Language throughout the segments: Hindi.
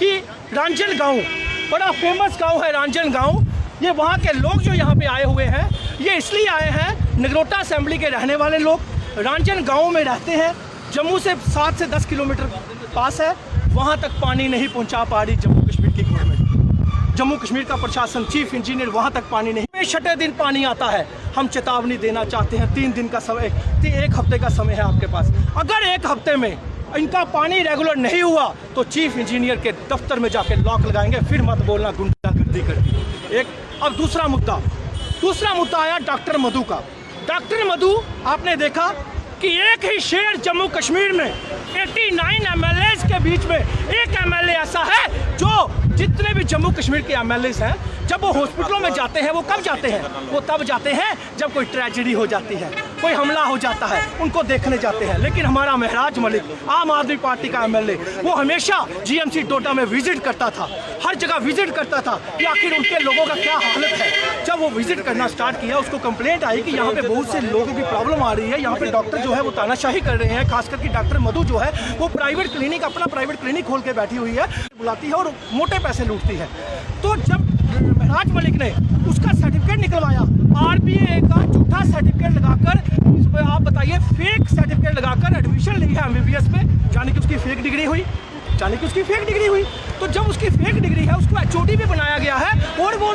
कि रांजन गांव बड़ा फेमस गांव है। रांजन गांव, ये वहाँ के लोग जो यहाँ पे आए हुए हैं, ये इसलिए आए हैं, नगरोटा असेंबली के रहने वाले लोग रांजन गांव में रहते हैं। जम्मू से 7 से 10 किलोमीटर पास है, वहाँ तक पानी नहीं पहुँचा पा रही जम्मू कश्मीर की गवर्नमेंट। जम्मू कश्मीर का प्रशासन, चीफ इंजीनियर वहाँ तक पानी नहीं, छठे दिन पानी आता है। हम चेतावनी देना चाहते हैं, 3 दिन का समय, 1 हफ्ते का समय है आपके पास। अगर 1 हफ्ते में इनका पानी रेगुलर नहीं हुआ तो चीफ इंजीनियर के दफ्तर में जाके लॉक लगाएंगे। फिर मत बोलना गुंडागर्दी करती। एक अब दूसरा मुद्दा आया डॉक्टर मधु का। डॉक्टर मधु, आपने देखा कि एक ही शहर जम्मू कश्मीर में 89 एमएलएज के बीच में एक एमएलए ऐसा है जो जितने भी जम्मू कश्मीर के एमएलएज हैं, जब वो हॉस्पिटलों में जाते हैं, वो कब जाते हैं? वो तब जाते हैं जब कोई ट्रेजेडी हो जाती है, कोई हमला हो जाता है, उनको देखने जाते हैं। लेकिन हमारा महराज मलिक, आम आदमी पार्टी का एमएलए, वो हमेशा जीएमसी डोडा में विजिट करता था, हर जगह विजिट करता था कि आखिर उनके लोगों का क्या हालत है। जब वो विजिट करना स्टार्ट किया, उसको कंप्लेंट आई कि यहाँ पे बहुत से लोगों की प्रॉब्लम आ रही है, यहाँ पे डॉक्टर जो है वो तानाशाही कर रहे हैं, खासकर कि डॉक्टर मधु जो है वो प्राइवेट क्लिनिक, अपना प्राइवेट क्लिनिक खोल के बैठी हुई है, बुलाती है और मोटे पैसे लूटती है। तो जब महराज मलिक ने उसका सर्टिफिकेट निकलवाया, आरबीए का झूठा सर्टिफिकेट लगाकर, आप बताइए, फेक सर्टिफिकेट लगाकर एडमिशन ली है एमबीबीएस में, यानी कि उसकी फेक डिग्री हुई, तो जब उसकी फेक डिग्री है, उसको एचओडी भी बनाया गया है। और वो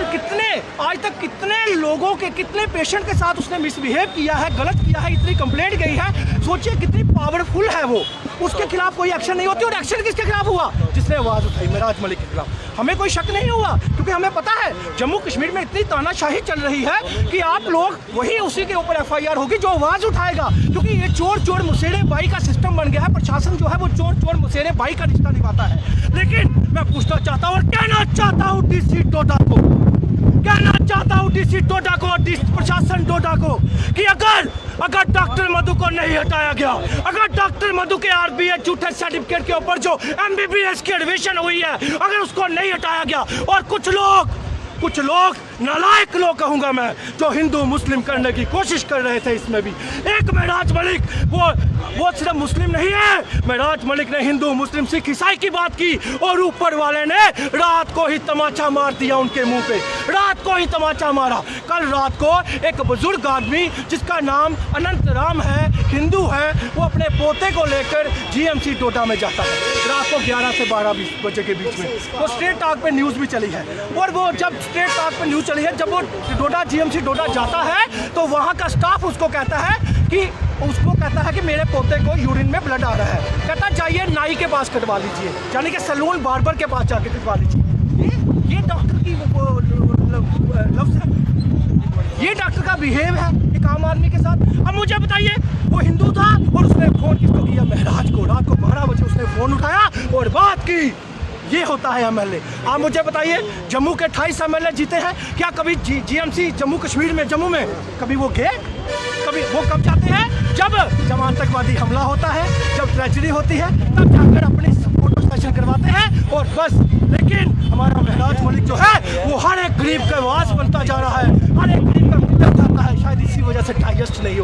आज तक कितने लोगों के, कितने पेशेंट के साथ उसने मिसबिहेव किया है, गलत किया है, इतनी कंप्लेंट गई है। सोचिए कितनी पावरफुल है वो, उसके खिलाफ कोई एक्शन नहीं होती। और एक्शन किसके खिलाफ हुआ? जिसने आवाज़ उठाई, महराज मलिक के खिलाफ। हमें कोई शक नहीं हुआ, क्योंकि हमें पता है जम्मू कश्मीर में इतनी तानाशाही चल रही है कि आप लोग वही, उसी के ऊपर एफआईआर होगी जो आवाज़ उठाएगा। क्योंकि ये चोर चोर मुसेरे बाई का सिस्टम बन गया है। प्रशासन जो है वो चोर चोर मुसेरे बाई का रिश्ता निभाता है। लेकिन मैं पूछना चाहता हूँ और कहना चाहता हूँ डीसी डोडा को, प्रशासन डोडा को, कि अगर डॉक्टर मधु को नहीं हटाया गया, अगर डॉक्टर मधु के आरबीए झूठे सर्टिफिकेट के ऊपर जो एमबीबीएस की एडमिशन हुई है, अगर उसको नहीं हटाया गया, और कुछ लोग नालायक लोग कहूंगा मैं, जो हिंदू मुस्लिम करने की कोशिश कर रहे थे, इसमें भी एक महराज मलिक, वो सिर्फ मुस्लिम नहीं है, महराज मलिक ने हिंदू मुस्लिम सिख ईसाई की बात की, और ऊपर वाले ने रात को ही तमाचा मार दिया उनके मुंह पे, रात को ही तमाचा मारा। कल रात को एक बुजुर्ग आदमी जिसका नाम अनंत राम है, हिंदू है, वो अपने पोते को लेकर जीएमसी डोडा में जाता है रात को 11 से 12 बजे के बीच में। वो स्ट्रेट टॉक पे न्यूज़ भी चली है, और वो जब स्ट्रेट टॉक पे न्यूज़ चली है, जब वो डोडा जीएमसी डोडा जाता है तो वहाँ का स्टाफ उसको कहता है कि मेरे पोते को यूरिन में ब्लड आ रहा है, कहता जाइए नाई के पास कटवा लीजिए, यानी कि सैलून बार्बर के पास जाके कटवा लीजिए। ये डॉक्टर की लफ्ज़ है, ये डॉक्टर का बिहेव है एक आम आदमी के साथ। अब मुझे बताइए, वो हिंदू था और उसने फ़ोन किसको किया? महराज को। रात को 12 बजे उसने फ़ोन उठाया और बात की। ये होता है एमएलए। आप मुझे बताइए, जम्मू के 28 एमएलए जीते हैं क्या? कभी जीएमसी जम्मू कश्मीर में, जम्मू में कभी वो गए? कभी वो कब जाते हैं? जब आतंकवादी हमला होता है, जब ट्रेजेडी होती है, तब जाकर अपनी फोटो सेशन करवाते हैं और बस। लेकिन हमारा महराज मलिक जो है वो हर एक गरीब का आवाज़ बनता जा रहा है, हर एक गरीब का मुद्दा जाता है। शायद इसी वजह से डाइजेस्ट नहीं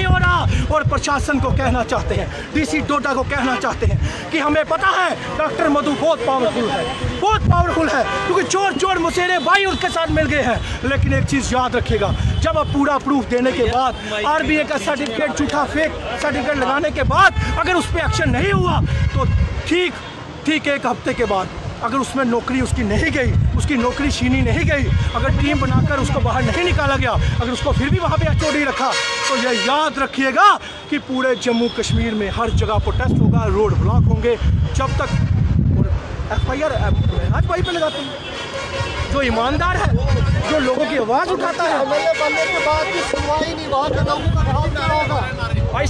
हो रहा, और प्रशासन को कहना चाहते हैं, डीसी डोडा को कहना चाहते हैं कि हमें पता है डॉक्टर मधु बहुत पावरफुल है, क्योंकि चोर चोर मुसेरे भाई उनके साथ मिल गए हैं। लेकिन एक चीज़ याद रखिएगा, जब आप पूरा प्रूफ देने के बाद, आरबीए का सर्टिफिकेट, झूठा फेक सर्टिफिकेट लगाने के बाद अगर उस पर एक्शन नहीं हुआ, तो ठीक 1 हफ्ते के बाद अगर उसमें नौकरी उसकी नहीं गई, उसकी नौकरी छीनी नहीं गई, अगर टीम बनाकर उसको बाहर नहीं निकाला गया, अगर उसको फिर भी वहाँ पे एचओडी रखा, तो यह याद रखिएगा कि पूरे जम्मू कश्मीर में हर जगह प्रोटेस्ट होगा, रोड ब्लॉक होंगे, जब तक। और एफआईआर महराज भाई पे लगाते हैं, जो ईमानदार है, जो लोगों की आवाज़ उठाता है। बनने के बाद भी सुनवाई नहीं, वहाँ के लोगों का भाई